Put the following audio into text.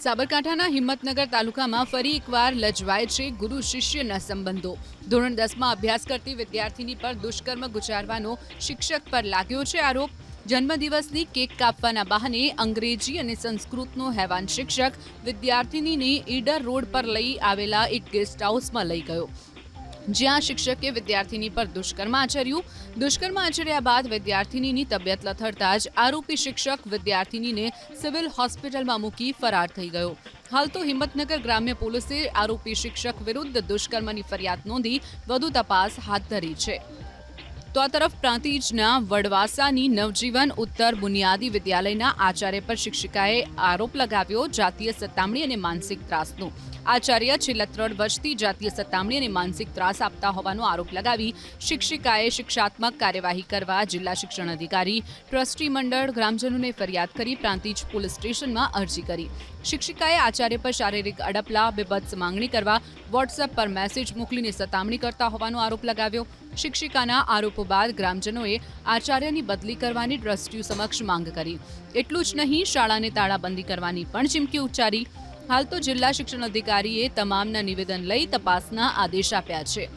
સાબરકાંઠાના હિંમતનગર તાલુકામાં ફરી એકવાર લજવાય છે ગુરુ શિષ્યના સંબંધો। ધોરણ 10માં અભ્યાસ કરતી વિદ્યાર્થીની પર દુષ્કર્મ ગુજારવાનો શિક્ષક પર લાગ્યો છે આરોપ। જન્મદિવસની કેક કાપવાના બહાને અંગ્રેજી અને સંસ્કૃતનો હેવાન શિક્ષક વિદ્યાર્થીનીને ઈડર રોડ પર લઈ આવેલા એક ગેસ્ટ હાઉસમાં લઈ ગયો, જ્યાં શિક્ષકે વિદ્યાર્થીની પર દુષ્કર્મ આચર્યું। દુષ્કર્મ આચર્યા બાદ વિદ્યાર્થીનીની તબિયત લથડતા જ આરોપી શિક્ષક વિદ્યાર્થીનીને સિવિલ હોસ્પિટલમાં મૂકી ફરાર થઈ ગયો। હાલ તો હિંમતનગર ગ્રામ્ય પોલીસે આરોપી શિક્ષક વિરુદ્ધ દુષ્કર્મની ફરિયાદ નોંધી વધુ તપાસ હાથ ધરી છે। તો આ તરફ પ્રાંતિજના વડવાસાની નવજીવન ઉત્તર બુનિયાદી વિદ્યાલયના આચાર્ય પર શિક્ષિકાએ આરોપ લગાવ્યો જાતીય સતામણી અને માનસિક ત્રાસનો। આચાર્ય છેલ્લા 3 વર્ષથી જાતીય સતામણી અને માનસિક ત્રાસ આપતા હોવાનો આરોપ લગાવી શિક્ષિકાએ શિક્ષાત્મક કાર્યવાહી કરવા જિલ્લા શિક્ષણ અધિકારી, ટ્રસ્ટી મંડળ, ગ્રામજનોને ફરિયાદ કરી પ્રાંતિજ પોલીસ સ્ટેશનમાં અરજી કરી। શિક્ષિકાએ આચાર્ય પર શારીરિક અડપલા, બીભત્સ માંગણી કરવા, વોટ્સએપ પર મેસેજ મોકલીને સતામણી કરતા હોવાનો આરોપ લગાવ્યો। શિક્ષિકાના આરોપો બાદ ગ્રામજનોએ આચાર્યની બદલી કરવાની ટ્રસ્ટીઓ સમક્ષ માંગ કરી। એટલું જ નહીં, શાળાને તાળાબંધી કરવાની પણ ચીમકી ઉચ્ચારી। હાલ તો જિલ્લા શિક્ષણ અધિકારીએ તમામના નિવેદન લઈ તપાસના આદેશ આપ્યા છે।